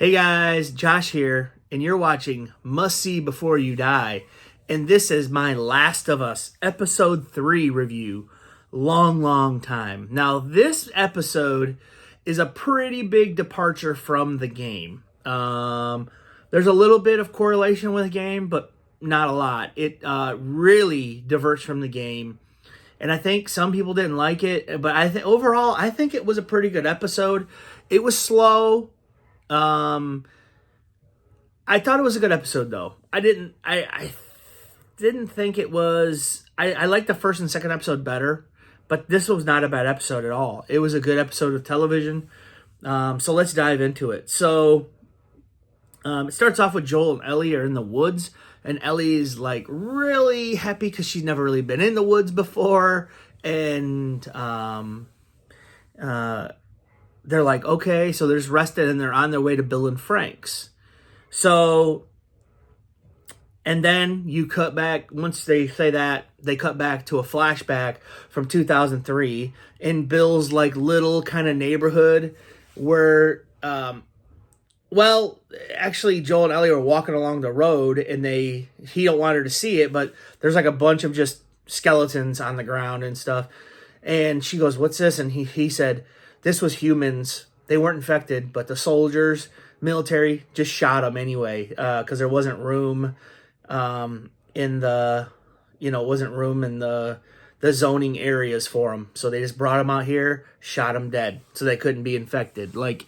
Hey guys, Josh here, and you're watching Must See Before You Die. And this is my Last of Us Episode 3 review. Long time. Now, this episode is a pretty big departure from the game. There's a little bit of correlation with the game, but not a lot. It really diverts from the game. And I think some people didn't like it, but overall, I think it was a pretty good episode. It was slow. I thought it was a good episode though. I didn't think it was. I liked the first and second episode better, but this was not a bad episode at all. It was a good episode of television. So let's dive into it. So it starts off with Joel and Ellie are in the woods, and Ellie's like really happy because she's never really been in the woods before, and they're like, okay, so they're just rested and they're on their way to Bill and Frank's. So, and then you cut back, once they say that, they cut back to a flashback from 2003 in Bill's like little kind of neighborhood where, actually Joel and Ellie were walking along the road and he don't want her to see it, but there's like a bunch of just skeletons on the ground and stuff. And she goes, what's this? And he said, this was humans. They weren't infected, but the soldiers, military, just shot them anyway because there wasn't room in the zoning areas for them. So they just brought them out here, shot them dead, so they couldn't be infected. Like,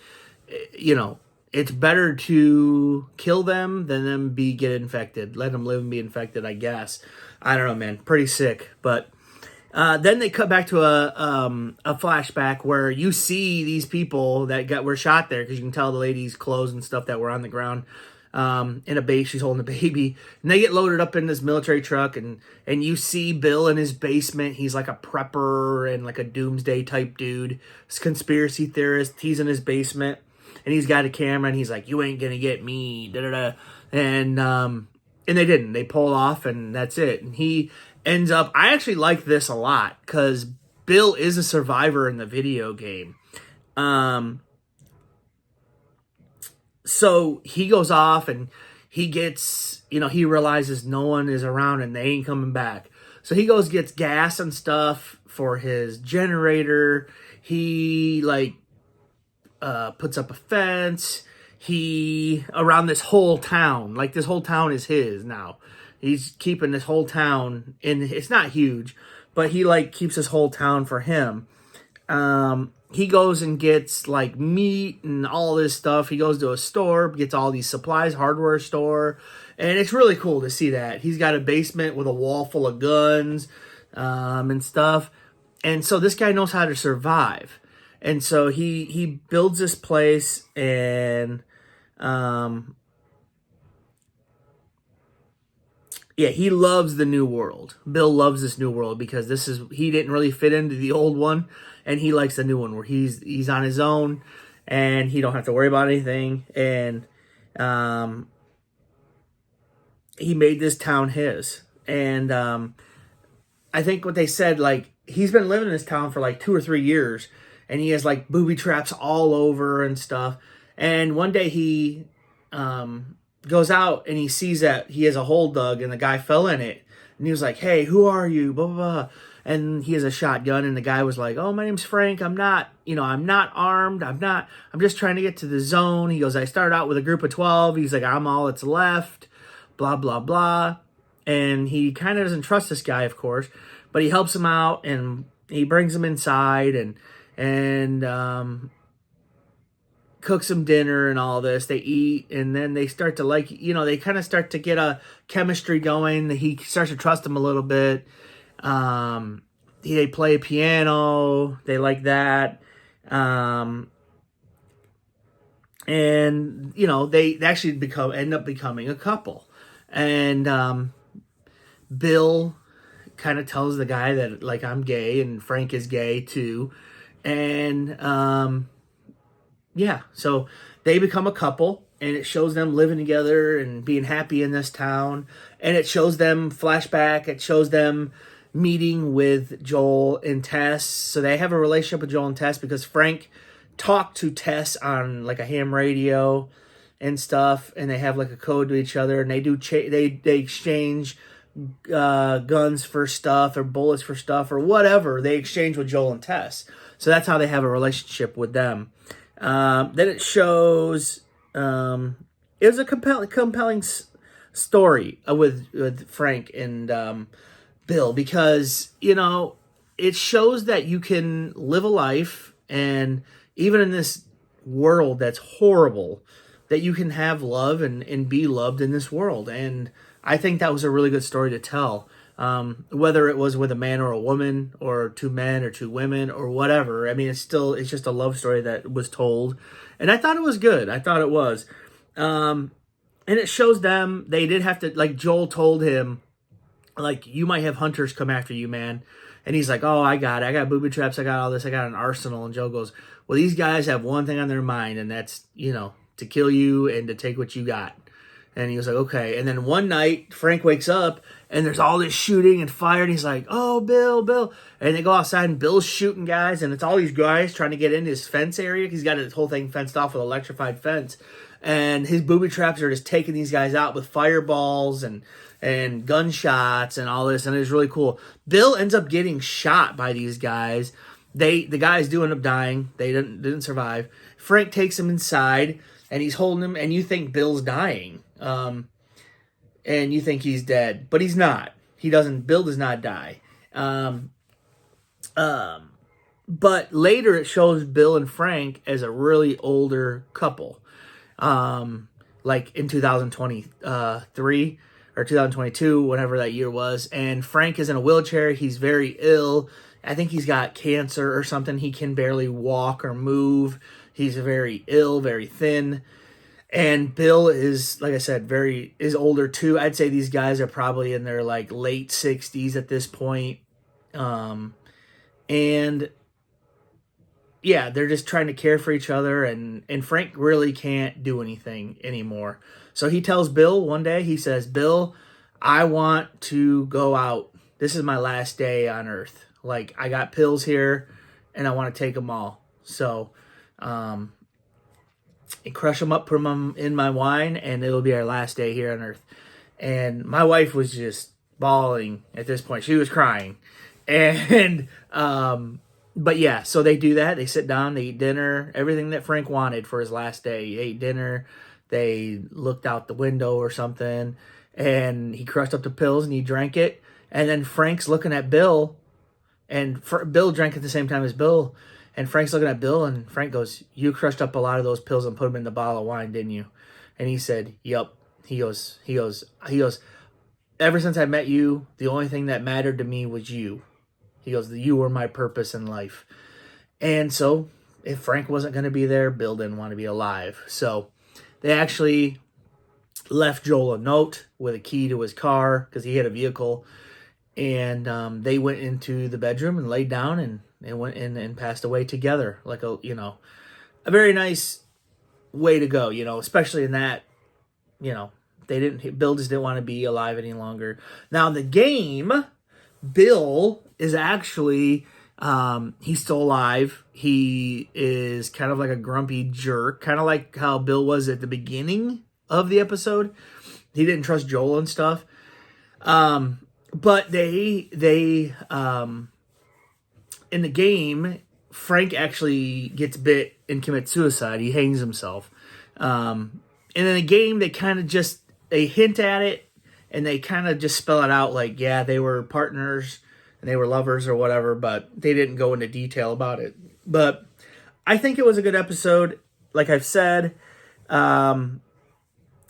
it's better to kill them than them get infected. Let them live and be infected, I guess. I don't know, man. Pretty sick, but. Then they cut back to a flashback where you see these people that were shot there because you can tell the lady's clothes and stuff that were on the ground in a base. She's holding a baby, and they get loaded up in this military truck, and you see Bill in his basement. He's like a prepper and like a doomsday type dude, this conspiracy theorist. He's in his basement, and he's got a camera, and he's like, "You ain't gonna get me," da da da, and they didn't. They pulled off, and that's it. And he ends up, I actually like this a lot because Bill is a survivor in the video game. So he goes off and he gets, he realizes no one is around and they ain't coming back. So he gets gas and stuff for his generator. He puts up a fence. Around this whole town, like this whole town is his now. He's keeping this whole town it's not huge, but he keeps this whole town for him. He goes and gets meat and all this stuff. He goes to a store, gets all these supplies, hardware store. And it's really cool to see that. He's got a basement with a wall full of guns, and stuff. And so this guy knows how to survive. And so he builds this place and, he loves the new world. Bill loves this new world because he didn't really fit into the old one, and he likes the new one where he's on his own and he don't have to worry about anything. And he made this town his. And I think what they said, he's been living in this town for 2 or 3 years, and he has booby traps all over and stuff. And one day he goes out and he sees that he has a hole dug and the guy fell in it. And he was like, hey, who are you? Blah, blah, blah. And he has a shotgun, and the guy was like, oh, my name's Frank. I'm not armed. I'm just trying to get to the zone. He goes, I started out with a group of 12. He's like, I'm all that's left, blah, blah, blah. And he kind of doesn't trust this guy, of course, but he helps him out and he brings him inside and cooks some dinner and all this. They eat, and then they start to they kind of start to get a chemistry going. He starts to trust him a little bit. They play piano. They like that. And they actually end up becoming a couple. And Bill kind of tells the guy that I'm gay, and Frank is gay too. And so they become a couple, and it shows them living together and being happy in this town. And it shows them flashback. It shows them meeting with Joel and Tess. So they have a relationship with Joel and Tess because Frank talked to Tess on a ham radio. and stuff, and they have like a code to each other, and they do they exchange guns for stuff or bullets for stuff or whatever they exchange with Joel and Tess. So that's how they have a relationship with them. Then it shows it was a compelling story with Frank and Bill, because it shows that you can live a life, and even in this world that's horrible, that you can have love and be loved in this world. And I think that was a really good story to tell. Whether it was with a man or a woman, or two men or two women, or whatever. I mean, it's just a love story that was told. And I thought it was good. I thought it was. And it shows them, they did have to, like Joel told him, like, you might have hunters come after you, man. And he's like, oh, I got booby traps, I got all this, I got an arsenal. And Joe goes, well, these guys have one thing on their mind, and that's, to kill you and to take what you got. And he was like, okay. And then one night, Frank wakes up, and there's all this shooting and fire, and he's like, oh, Bill. And they go outside, and Bill's shooting guys, and it's all these guys trying to get into his fence area. He's got his whole thing fenced off with electrified fence. And his booby traps are just taking these guys out with fireballs and gunshots and all this, and it's really cool. Bill ends up getting shot by these guys. The guys do end up dying. They didn't survive. Frank takes him inside, and he's holding him, and you think Bill's dying. And you think he's dead, but he's not. Bill does not die. But later it shows Bill and Frank as a really older couple. Like in 2023 or 2022, whatever that year was. And Frank is in a wheelchair. He's very ill. I think he's got cancer or something. He can barely walk or move. He's very ill, very thin. And Bill is, like I said, is older too. I'd say these guys are probably in their like late 60s at this point. And yeah, they're just trying to care for each other, and Frank really can't do anything anymore. So he tells Bill one day, he says, Bill, I want to go out. This is my last day on Earth. Like, I got pills here, and I want to take them all. So, and crush them up, put them in my wine, and it'll be our last day here on Earth. And my wife was just bawling at this point. She was crying. And, but yeah, so they do that. They sit down, they eat dinner, everything that Frank wanted for his last day. He ate dinner, they looked out the window or something, and he crushed up the pills and he drank it. And then Frank's looking at Bill, and Bill drank at the same time as Bill. And Frank's looking at Bill, and Frank goes, you crushed up a lot of those pills and put them in the bottle of wine, didn't you? And he said, yep. He goes, ever since I met you, the only thing that mattered to me was you. He goes, you were my purpose in life. And so if Frank wasn't going to be there, Bill didn't want to be alive. So they actually left Joel a note with a key to his car, because he had a vehicle. And they went into the bedroom and laid down, and they went in and passed away together. Like a very nice way to go, especially in that, Bill just didn't want to be alive any longer. Now in the game, Bill is actually, he's still alive. He is kind of like a grumpy jerk, kind of like how Bill was at the beginning of the episode. He didn't trust Joel and stuff. But they in the game, Frank actually gets bit and commits suicide. He hangs himself. And in the game, they hint at it, and they kind of just spell it out like, yeah, they were partners and they were lovers or whatever, but they didn't go into detail about it. But I think it was a good episode, like I've said. And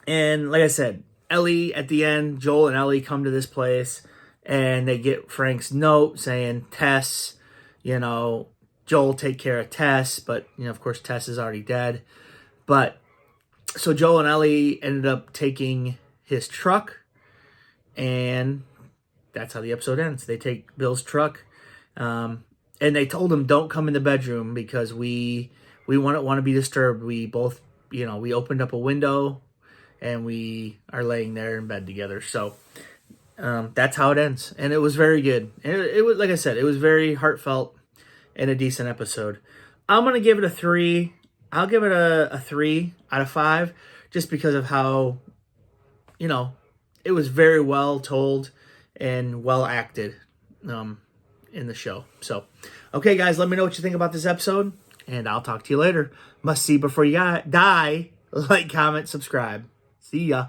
like I said, Ellie, at the end, Joel and Ellie come to this place, and they get Frank's note saying, Tess, Joel, take care of Tess. But, of course, Tess is already dead. But so Joel and Ellie ended up taking his truck, and that's how the episode ends. They take Bill's truck, and they told him, don't come in the bedroom because we want to be disturbed. We both, we opened up a window, and we are laying there in bed together. So that's how it ends. And it was very good. And it was, like I said, it was very heartfelt and a decent episode. I'm going to give it a 3. I'll give it a 3 out of 5, just because of how, it was very well told and well acted in the show. So, okay, guys, let me know what you think about this episode, and I'll talk to you later. Must see before you die. Like, comment, subscribe. See ya.